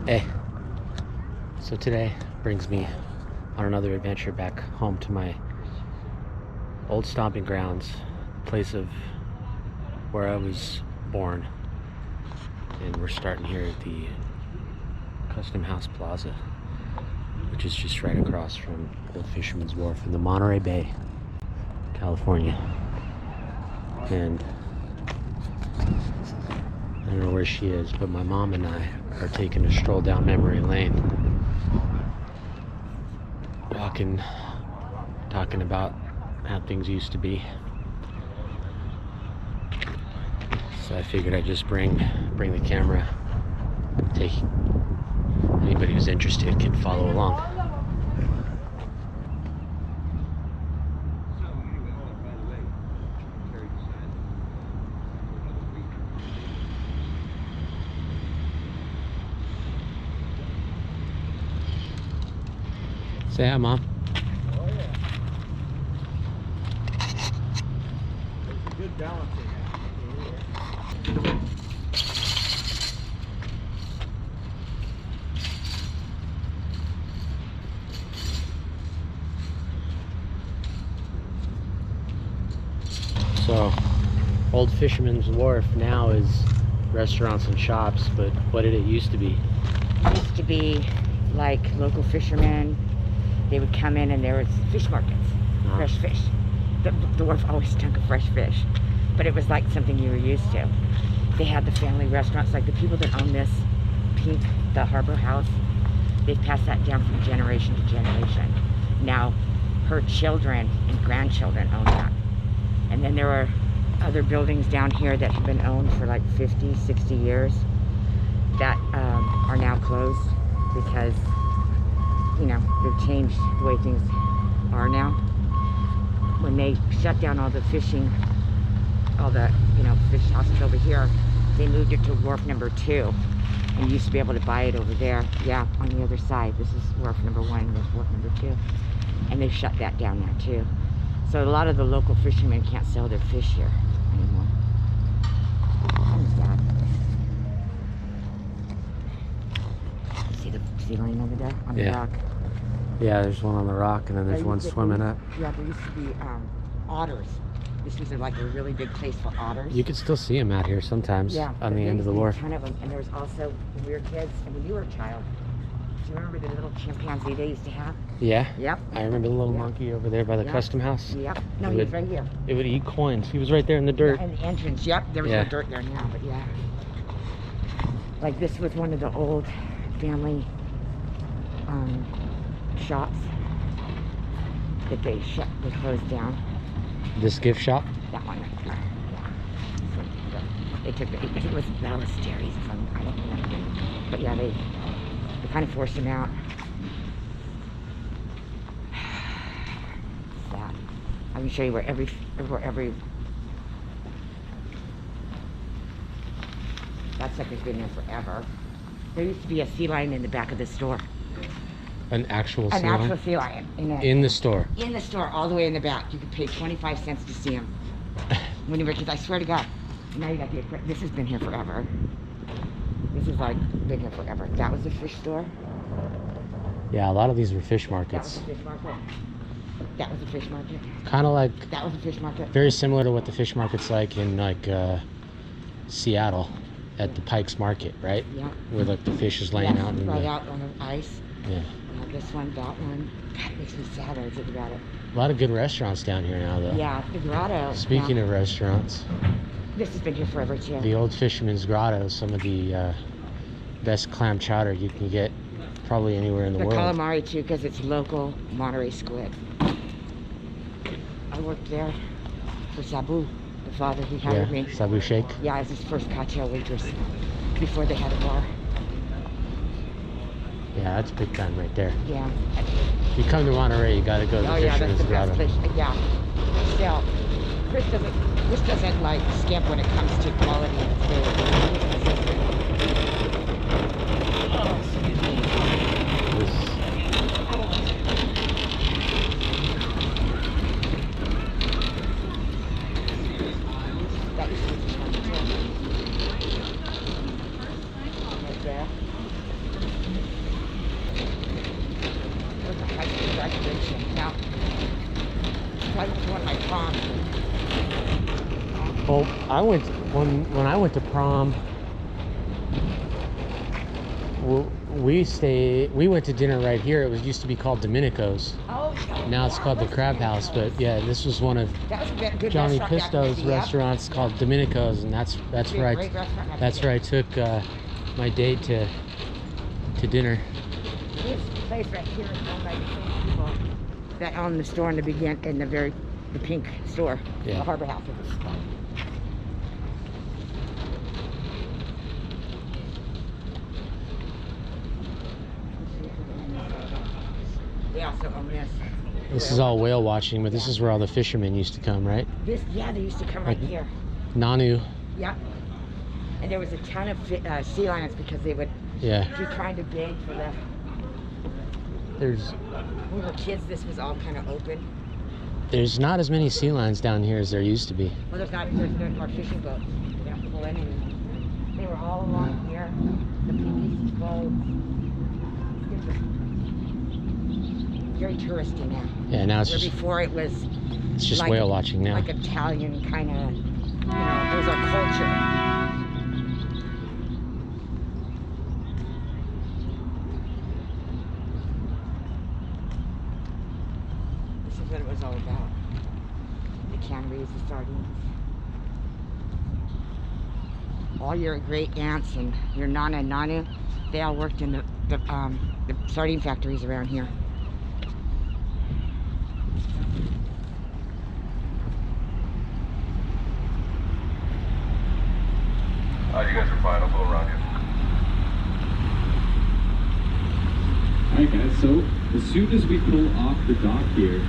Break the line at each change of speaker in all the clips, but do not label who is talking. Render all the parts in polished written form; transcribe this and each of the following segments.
Hey, so today brings me on another adventure back home to my old stomping grounds, place of where I was born. And we're starting here at the Custom House Plaza, which is just right across from Old Fisherman's Wharf in the Monterey Bay, California. And I don't know where she is, but my mom and I are taking a stroll down memory lane, walking, talking about how things used to be. So I figured I'd just bring the camera. Anybody who's interested can follow along. Say hi, Mom.
Oh yeah. It's a good balancing act.
So, Old Fisherman's Wharf now is restaurants and shops, but what did it used to be?
It used to be like local fishermen. They would come in and there was fish markets, fresh fish. The wharf always stunk of fresh fish, but it was like something you were used to. They had the family restaurants, like the people that own this pink, the Harbor House, they've passed that down from generation to generation. Now her children and grandchildren own that. And then there are other buildings down here that have been owned for like 50, 60 years that are now closed because, you know, they've changed the way things are now. When they shut down all the fishing, all the, you know, fish houses over here, they moved it to wharf number 2. And you used to be able to buy it over there, yeah, on the other side. This is wharf number 1, this is wharf number 2. And they've shut that down now too. So a lot of the local fishermen can't sell their fish here anymore. Kind of sad. See the sea lion over there on the rock?
Yeah, there's one on the rock, and then there's one swimming up.
Yeah, there used to be otters. This was like a really big place for otters.
You can still see them out here sometimes, on the end of the wharf.
A ton of them. And there was also weird kids. And when you were a child, do you remember the little chimpanzee they used to have?
Yeah.
Yep.
I remember the little monkey over there by the custom house.
Yep. No, he was right here.
It would eat coins. He was right there in the dirt.
Yeah, in the entrance. Yep. There was no dirt there now, but yeah. Like this was one of the old family shops that they closed down.
This gift shop?
That one right there. Yeah. So they took I think it was Ballesteros, I don't know. But yeah, they kind of forced him out. Sad. I can show you where every that sucker's been here forever. There used to be a sea lion in the back of the store.
An actual sea lion?
An actual sea lion.
In the store?
In the store, all the way in the back. You could pay 25 cents to see him. When you were kids, I swear to God. Now you got this has been here forever. This is like been here forever. That was the fish store.
Yeah, a lot of these were fish markets.
That was the fish market. That was the fish market.
Kind of like.
That was the fish market.
Very similar to what the fish market's like in like Seattle at the Pike's Market, right?
Yeah.
Where like the fish is laying out.
Right out on the ice.
Yeah.
This one, that one. God, it makes me sad when I think about it.
A lot of good restaurants down here now, though.
Yeah, the grotto.
Speaking of restaurants.
This has been here forever, too.
The Old Fisherman's Grotto, some of the best clam chowder you can get probably anywhere in the world.
The calamari, too, because it's local Monterey squid. I worked there for Sabu, the father he hired me.
Sabu Shake?
Yeah, I was his first cocktail waitress before they had a bar.
Yeah, that's big time right there.
Yeah.
If you come to Monterey, you gotta go to the Fisherman's Grotto.
Place. Yeah. Still, Chris doesn't like skimp when it comes to quality of food. Oh, excuse me. That used to be right there.
I went when I went to prom. We went to dinner right here. It used to be called Domenico's.
Oh,
Now it's called the Crab House. But yeah, this was one of
that was a good
Johnny
restaurant back in
Pisto's
the day, yeah.
restaurants called Domenico's, and that's where I
Great restaurant back
that's
in the
where I took my date to dinner.
This place right here is owned by the same people that owned the store in the the pink store,
Yeah.
the Harbor House. They also own this.
This is all whale watching, but this is where all the fishermen used to come, right?
Yeah, they used to come right here.
Nanu.
Yeah. And there was a ton of sea lions because they would
Yeah.
be trying to bait for the.
There's
When we were kids, this was all kind of open.
not as many sea lions down here as there used to be.
Well, there's more fishing boats. They don't pull in anymore. They were all along here. The police boats. Very touristy now.
Yeah, now it's
Where
just
before it was like,
whale watching now.
like Italian kind of, it was our culture. This is what it was all about. The canneries, the sardines. All your great aunts and your Nana and Nanu, they all worked in the sardine factories around here.
You guys are fine. I'll go around you.
Alright guys, so as soon as we pull off the dock here,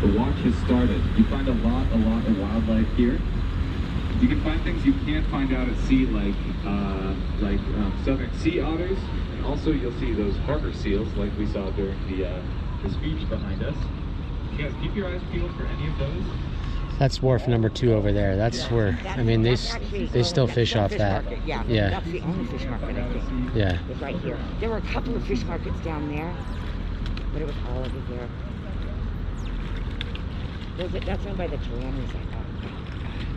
the walk has started. You find a lot of wildlife here. You can find things you can't find out at sea, like southern sea otters, and also you'll see those harbor seals, like we saw during the speech behind us. You guys keep your eyes peeled for any of those.
That's wharf number 2 over there. That's where, I mean, they still fish off that.
Market, yeah.
Yeah.
That's the only fish market, I think.
Yeah.
It's right here. There were a couple of fish markets down there, but it was all over there. That's owned by the Tyrannies, I thought.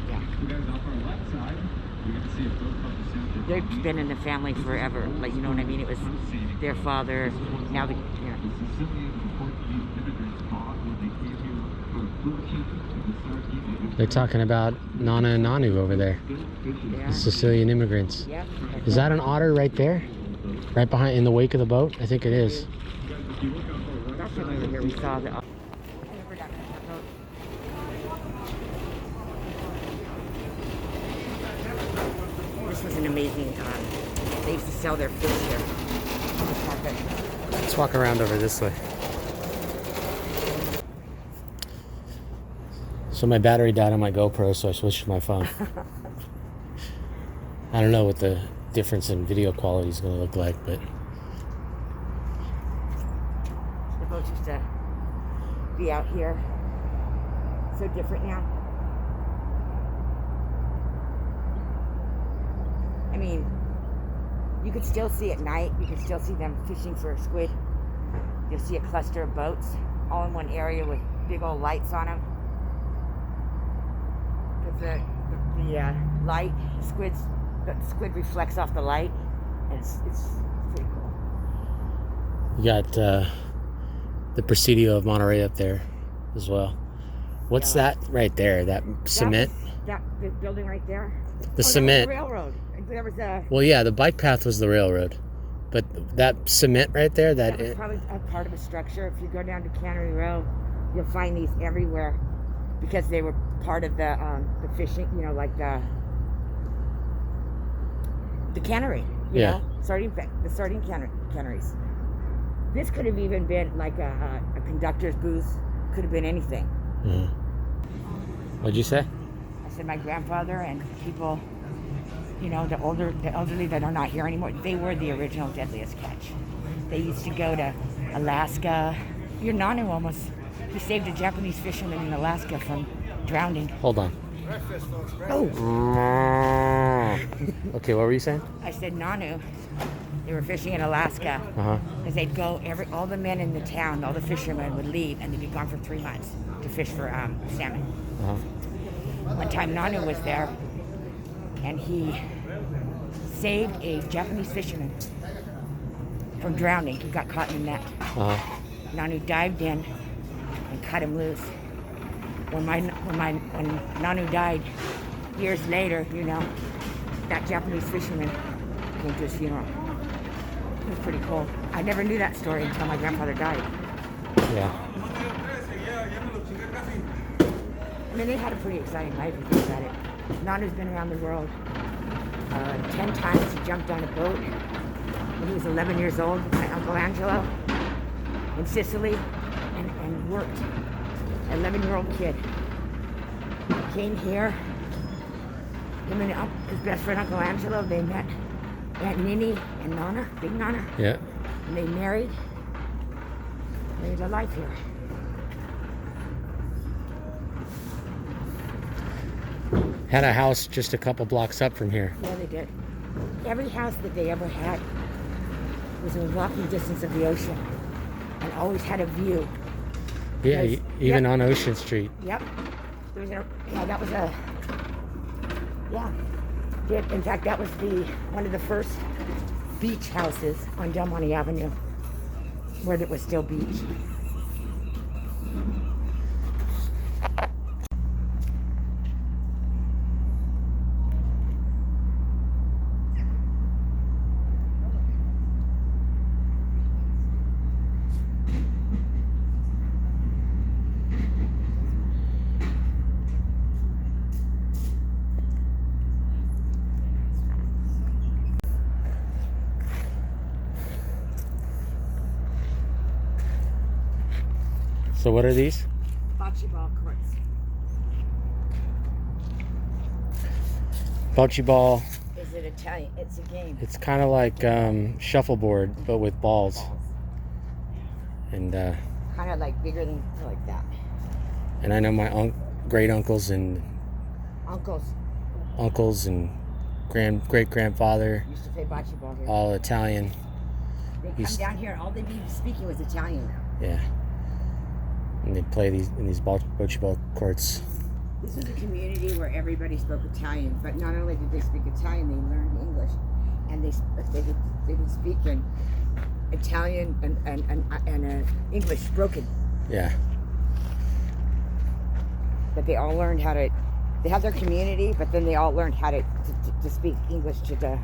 Yeah.
You guys off our left side, you can see a boat called the Santa.
They've been in the family forever. Like, you know what I mean? It was their father. Now the. Yeah.
The Sicilian and Portuguese immigrants bought when they came here for a portion of the sardine.
They're talking about Nana and Nanu over there.
Yeah.
The Sicilian immigrants.
Yeah.
Is that an otter right there? Right behind, in the wake of the boat? I think it is.
Definitely over here we saw the. This was an amazing. They used to sell their fish here. This market.
Let's walk around over this way. So my battery died on my GoPro, so I switched to my phone. I don't know what the difference in video quality is going to look like, but
The boats used to be out here. So different now. I mean, you could still see at night, you could still see them fishing for a squid. You'll see a cluster of boats all in one area with big old lights on them. Because the light, the squid reflects off the light, and it's pretty cool.
you got the Presidio of Monterey up there as well. What's
Yeah.
that right there? That cement?
The building right there?
The cement.
That was the railroad. There was a...
Well, yeah, the bike path was the railroad. But that cement right there,
That was probably a part of a structure. If you go down to Cannery Row, you'll find these everywhere because they were part of the fishing, like the cannery, you
Yeah.
know, the sardine canneries. This could have even been like a conductor's booth. Could have been anything.
Mhm. What'd you say?
I said my grandfather and people, the elderly that are not here anymore, they were the original deadliest catch. They used to go to Alaska. Your Nanu he saved a Japanese fisherman in Alaska from drowning.
Hold on.
Oh.
Okay, what were you saying?
I said Nanu. They were fishing in Alaska.
Uh-huh.
Because they'd go, all the men in the town, all the fishermen would leave, and they'd be gone for 3 months to fish for salmon.
Uh-huh.
One time Nanu was there, and he saved a Japanese fisherman from drowning. He got caught in the net. Nanu dived in and cut him loose. When Nanu died, years later, you know, that Japanese fisherman came to his funeral. It was pretty cool. I never knew that story until my grandfather died.
Yeah.
I mean, they had a pretty exciting life if you think about it. Nanu's been around the world 10 times. He jumped on a boat when he was 11 years old with my Uncle Angelo in Sicily and worked. An 11-year-old kid. Came here. Him and his best friend, Uncle Angelo, they met Aunt Nini and Nana, Big Nana.
Yeah.
And they married. Made a life here.
Had a house just a couple blocks up from here.
Yeah, they did. Every house that they ever had was in walking distance of the ocean and always had a view.
Yeah,
Because-
even
yep.
on Ocean Street.
Yep. There was that was a, yeah. In fact, that was one of the first beach houses on Del Monte Avenue where it was still beach.
So what are these?
Bocce ball courts.
Bocce ball.
Is it Italian? It's a game.
It's kind of like shuffleboard, but with balls. And
Kind of like bigger than like that.
and I know my great uncles and
Uncles
and great grandfather,
used to play bocce ball here.
all Italian.
They come down here, all they'd be speaking was Italian now.
Yeah. And they play in these bocce ball courts.
This was a community where everybody spoke Italian, but not only did they speak Italian, they learned English, and they would speak in Italian and English broken.
Yeah.
But they all learned how to. They have their community, but then they all learned how to speak English to the.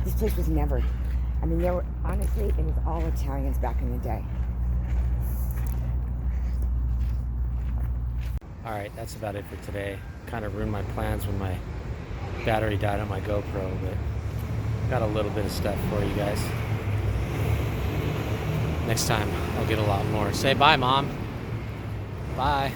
This place was never. I mean, there were honestly, it was all Italians back in the day.
All right, that's about it for today. Kind of ruined my plans when my battery died on my GoPro, but got a little bit of stuff for you guys. Next time, I'll get a lot more. Say bye, Mom. Bye.